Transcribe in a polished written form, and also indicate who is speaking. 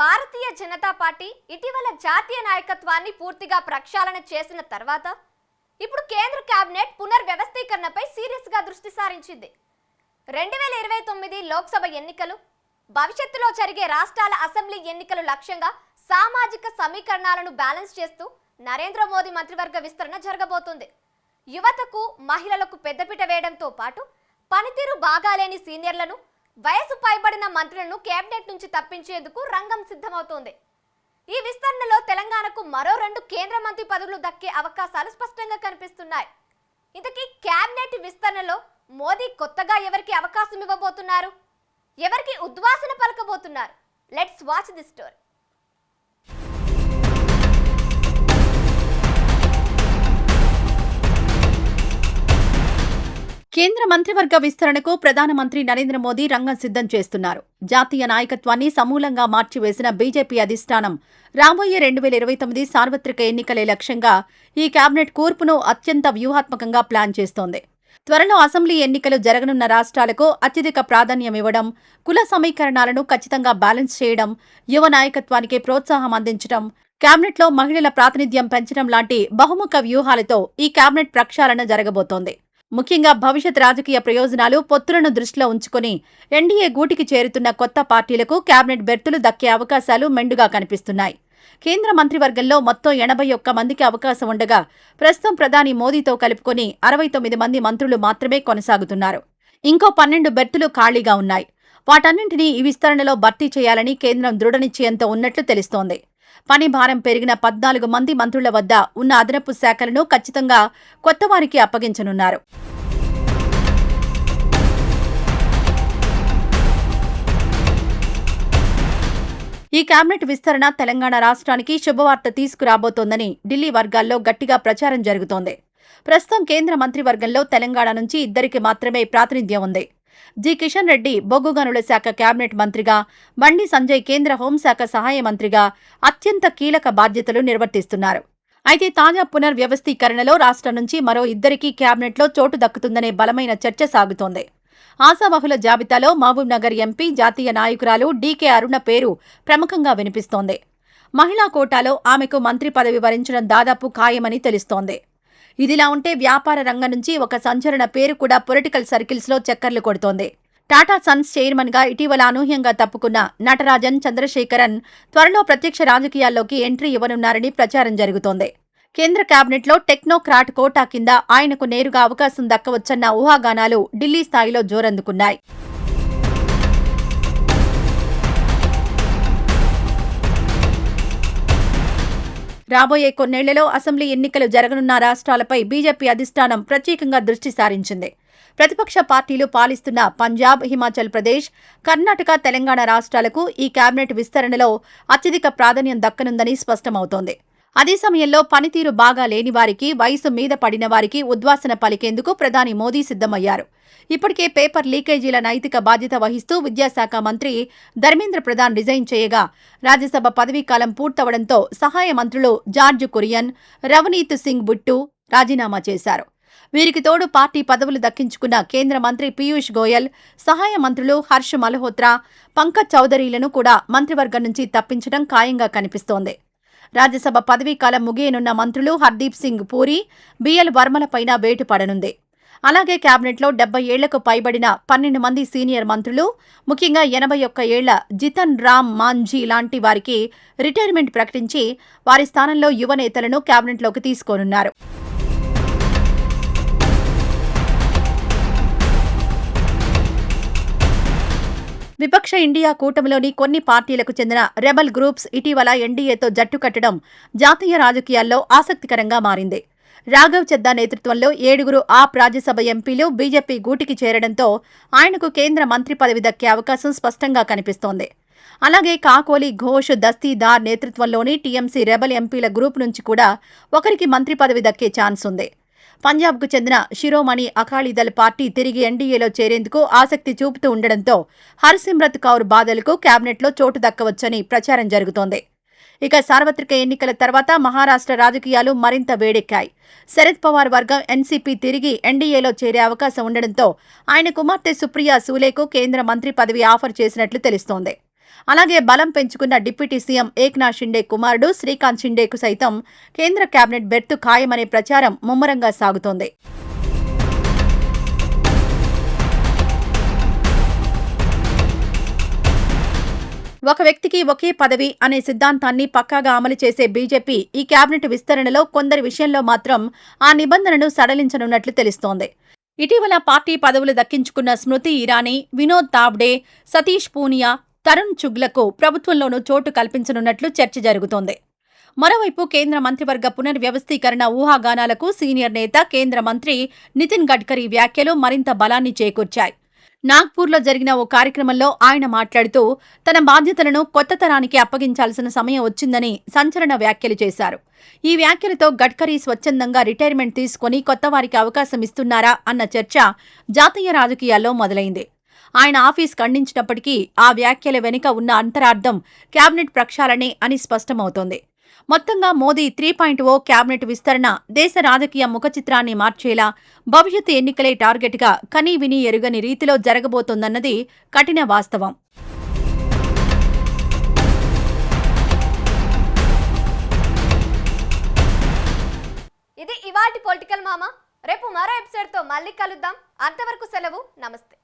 Speaker 1: Bharatiya Janata party ఇటీవల జాతీయ నాయకత్వాన్ని పూర్తిగా ప్రక్షాళన చేసిన తర్వాత ఇప్పుడు కేంద్ర కేబినెట్ పునర్వ్యవస్థీకరణపై సీరియస్గా దృష్టి సారించింది. 2029 లోక్సభ ఎన్నికలు, భవిష్యత్తులో జరిగే రాష్ట్రాల అసెంబ్లీ ఎన్నికలు లక్ష్యంగా సామాజిక సమీకరణాలను బ్యాలెన్స్ చేస్తూ నరేంద్ర మోదీ మంత్రివర్గ విస్తరణ జరగబోతుంది. యువతకు, మహిళలకు పెద్దపీట వేయడంతో పాటు పనితీరు బాగాలేని సీనియర్లను, వయసు పైబడిన మంత్రులను కేబినెట్ నుంచి తప్పించేందుకు రంగం సిద్ధమవుతోంది. ఈ విస్తరణలో తెలంగాణకు మరో 2 కేంద్ర మంత్రి పదవులు దక్కే అవకాశాలు స్పష్టంగా కనిపిస్తున్నాయి. ఇంతకీ కేబినెట్ విస్తరణలో మోదీ కొత్తగా ఎవరికి అవకాశం ఇవ్వబోతున్నారు, ఎవరికి ఉద్వాసన పలకబోతున్నారు? Let's watch the story.
Speaker 2: కేంద్ర మంత్రివర్గ విస్తరణకు ప్రధానమంత్రి నరేంద్ర మోదీ రంగం సిద్ధం చేస్తున్నారు. జాతీయ నాయకత్వాన్ని సమూలంగా మార్చివేసిన బీజేపీ అధిష్టానం రాబోయే 2029 సార్వత్రిక ఎన్నికలే లక్ష్యంగా ఈ కేబినెట్ కూర్పును అత్యంత వ్యూహాత్మకంగా ప్లాన్ చేస్తోంది. త్వరలో అసెంబ్లీ ఎన్నికలు జరగనున్న రాష్ట్రాలకు అత్యధిక ప్రాధాన్యం ఇవ్వడం, కుల సమీకరణాలను ఖచ్చితంగా బ్యాలెన్స్ చేయడం, యువ నాయకత్వానికి ప్రోత్సాహం అందించడం, కేబినెట్లో మహిళల ప్రాతినిధ్యం పెంచడం లాంటి బహుముఖ వ్యూహాలతో ఈ కేబినెట్ ప్రక్షాళన జరగబోతోంది. ముఖ్యంగా భవిష్యత్ రాజకీయ ప్రయోజనాలు, పొత్తులను దృష్టిలో ఉంచుకుని ఎన్డీఏ గూటికి చేరుతున్న కొత్త పార్టీలకు కేబినెట్ బెర్తులు దక్కే అవకాశాలు మెండుగా కనిపిస్తున్నాయి. కేంద్ర మంత్రివర్గంలో మొత్తం 81 మందికి అవకాశం ఉండగా ప్రస్తుతం ప్రధాని మోదీతో కలుపుకొని 69 మంది మంత్రులు మాత్రమే కొనసాగుతున్నారు. ఇంకో 12 బెర్తులు ఖాళీగా ఉన్నాయి. వాటన్నింటినీ ఈ విస్తరణలో భర్తీ చేయాలని కేంద్రం దృఢనిశ్చయంతో ఉన్నట్లు తెలుస్తోంది. పని భారం పెరిగిన 14 మంది మంత్రుల వద్ద ఉన్న అదనపు శాఖలను ఖచ్చితంగా కొత్తవారికి అప్పగించనున్నారు. ఈ కేబినెట్ విస్తరణ తెలంగాణ రాష్ట్రానికి శుభవార్త తీసుకురాబోతోందని ఢిల్లీ వర్గాల్లో గట్టిగా ప్రచారం జరుగుతోంది. ప్రస్తుతం కేంద్ర మంత్రివర్గంలో తెలంగాణ నుంచి 2 మాత్రమే ప్రాతినిధ్యం ఉంది. జి కిషన్ రెడ్డి బొగ్గు గనుల శాఖ కేబినెట్ మంత్రిగా, బండి సంజయ్ కేంద్ర హోంశాఖ సహాయ మంత్రిగా అత్యంత కీలక బాధ్యతలు నిర్వర్తిస్తున్నారు. అయితే తాజా పునర్వ్యవస్థీకరణలో రాష్ట్రం నుంచి మరో 2కి కేబినెట్లో చోటు దక్కుతుందనే బలమైన చర్చ సాగుతోంది. ఆశావహుల జాబితాలో మహబూబ్నగర్ ఎంపీ, జాతీయ నాయకురాలు డీకే అరుణ పేరు ప్రముఖంగా వినిపిస్తోంది. మహిళా కోటాలో ఆమెకు మంత్రి పదవి వరించడం దాదాపు ఖాయమని తెలుస్తోంది. ఇదిలా ఉంటే వ్యాపార రంగం నుంచి ఒక సంచలన పేరు కూడా పొలిటికల్ సర్కిల్స్లో చక్కర్లు కొడుతోంది. టాటా సన్స్ చైర్మన్గా ఇటీవల అనూహ్యంగా తప్పుకున్న నటరాజన్ చంద్రశేఖరన్ త్వరలో ప్రత్యక్ష రాజకీయాల్లోకి ఎంట్రీ ఇవ్వనున్నారని ప్రచారం జరుగుతోంది. కేంద్ర కేబినెట్లో టెక్నోక్రాట్ కోటా కింద ఆయనకు నేరుగా అవకాశం దక్కవచ్చన్న ఊహాగానాలు ఢిల్లీ స్థాయిలో జోరందుకున్నాయి. రాబోయే కొన్నేళ్లలో అసెంబ్లీ ఎన్నికలు జరగనున్న రాష్ట్రాలపై బీజేపీ అధిష్టానం ప్రత్యేకంగా దృష్టి సారించింది. ప్రతిపక్ష పార్టీలు పాలిస్తున్న పంజాబ్, హిమాచల్ ప్రదేశ్, కర్ణాటక, తెలంగాణ రాష్ట్రాలకు ఈ కేబినెట్ విస్తరణలో అత్యధిక ప్రాధాన్యం దక్కనుందని స్పష్టమవుతోంది. అదే సమయంలో పనితీరు బాగా లేని వారికి, వయసు మీద పడిన వారికి ఉద్వాసన పలికేందుకు ప్రధాని మోదీ సిద్ధమయ్యారు. ఇప్పటికే పేపర్ లీకేజీల నైతిక బాధ్యత వహిస్తూ విద్యాశాఖ మంత్రి ధర్మేంద్ర ప్రధాన్ రిజైన్ చేయగా, రాజ్యసభ పదవీకాలం పూర్తవడంతో సహాయ మంత్రులు జార్జ్ కురియన్, రవనీత్ సింగ్ బిట్టు రాజీనామా చేశారు. వీరికి తోడు పార్టీ పదవులు దక్కించుకున్న కేంద్ర మంత్రి పీయూష్ గోయల్, సహాయ మంత్రులు హర్ష్ మల్హోత్రా, పంకజ్ చౌదరీలను కూడా మంత్రివర్గం నుంచి తప్పించడం ఖాయంగా కనిపిస్తోంది. రాజ్యసభ పదవీకాలం ముగియనున్న మంత్రులు హర్దీప్ సింగ్ పూరి, బిఎల్ వర్మలపైన వేటు పడనుంది. అలాగే కేబినెట్లో 70 ఏళ్లకు పైబడిన 12 మంది సీనియర్ మంత్రులు, ముఖ్యంగా 81 ఏళ్ల జితన్ రామ్ మాంఝీ లాంటి వారికి రిటైర్మెంట్ ప్రకటించి వారి స్థానంలో యువ నేతలను కేబినెట్లోకి తీసుకోనున్నారు. విపక్ష ఇండియా కూటమిలోని కొన్ని పార్టీలకు చెందిన రెబల్ గ్రూప్స్ ఇటీవల ఎన్డీఏతో జట్టు కట్టడం జాతీయ రాజకీయాల్లో ఆసక్తికరంగా మారింది. రాఘవ్ చద్దా నేతృత్వంలో 7 ఆప్ రాజ్యసభ ఎంపీలు బీజేపీ గూటికి చేరడంతో ఆయనకు కేంద్ర మంత్రి పదవి దక్కే అవకాశం స్పష్టంగా కనిపిస్తోంది. అలాగే కాకోలి ఘోష్, దస్తీదార్ నేతృత్వంలోని టీఎంసీ రెబల్ ఎంపీల గ్రూప్ నుంచి కూడా ఒకరికి మంత్రి పదవి దక్కే ఛాన్స్ ఉంది. పంజాబ్కు చెందిన శిరోమణి అకాలీదళ్ పార్టీ తిరిగి ఎన్డీఏలో చేరేందుకు ఆసక్తి చూపుతూ ఉండడంతో హర్సిమ్రత్ కౌర్ బాదల్కు కేబినెట్లో చోటు దక్కవచ్చని ప్రచారం జరుగుతోంది. ఇక సార్వత్రిక ఎన్నికల తర్వాత మహారాష్ట్ర రాజకీయాలు మరింత వేడెక్కాయి. శరద్ పవార్ వర్గం ఎన్సీపీ తిరిగి ఎన్డీఏలో చేరే అవకాశం ఉండడంతో ఆయన కుమార్తె సుప్రియా సూలేకు కేంద్ర మంత్రి పదవి ఆఫర్ చేసినట్లు తెలుస్తోంది. అలాగే బలం పెంచుకున్న డిప్యూటీ సీఎం ఏక్నాథ్ షిండే కుమారుడు శ్రీకాంత్ షిండేకు సైతం కేంద్ర కేబినెట్ బెర్తు ఖాయమనే ప్రచారం ముమ్మరంగా సాగుతోంది. ఒక వ్యక్తికి ఒకే పదవి అనే సిద్ధాంతాన్ని పక్కాగా అమలు చేసే బీజేపీ ఈ కేబినెట్ విస్తరణలో కొందరి విషయంలో మాత్రం ఆ నిబంధనను సడలించనున్నట్లు తెలుస్తోంది. ఇటీవల పార్టీ పదవులు దక్కించుకున్న స్మృతి ఇరానీ, వినోద్ తావ్డే, సతీష్ పూనియా, తరుణ్ చుగ్లకు ప్రభుత్వంలోనూ చోటు కల్పించనున్నట్లు చర్చ జరుగుతోంది. మరోవైపు కేంద్ర మంత్రివర్గ పునర్వ్యవస్థీకరణ ఊహాగానాలకు సీనియర్ నేత కేంద్ర మంత్రి నితిన్ గడ్కరీ వ్యాఖ్యలు మరింత బలాన్ని చేకూర్చాయి. నాగ్పూర్లో జరిగిన ఓ కార్యక్రమంలో ఆయన మాట్లాడుతూ తన బాధ్యతలను కొత్త తరానికి అప్పగించాల్సిన సమయం వచ్చిందని సంచలన వ్యాఖ్యలు చేశారు. ఈ వ్యాఖ్యలతో గడ్కరీ స్వచ్ఛందంగా రిటైర్మెంట్ తీసుకుని కొత్త వారికి అవకాశం ఇస్తున్నారా అన్న చర్చ జాతీయ రాజకీయాల్లో మొదలైంది. ఆయన ఆఫీస్ ఖండించినప్పటికీ ఆ వ్యాఖ్యల వెనుక ఉన్న అంతరార్థం కేబినెట్ ప్రక్షాళనే అని స్పష్టమవుతోంది. మొత్తంగా మోదీ 3.0 కేబినెట్ విస్తరణ దేశ రాజకీయ ముఖచిత్రాన్ని మార్చేలా భవిష్యత్తు ఎన్నికలే టార్గెట్గా కనీ విని ఎరుగని రీతిలో జరగబోతోందన్నది కఠిన వాస్తవం.
Speaker 1: ఇది ఇవాల్టి పొలిటికల్ మామ. రేపు మరో ఎపిసోడ్తో మళ్ళీ కలుద్దాం. అంతవరకు సెలవు. నమస్తే.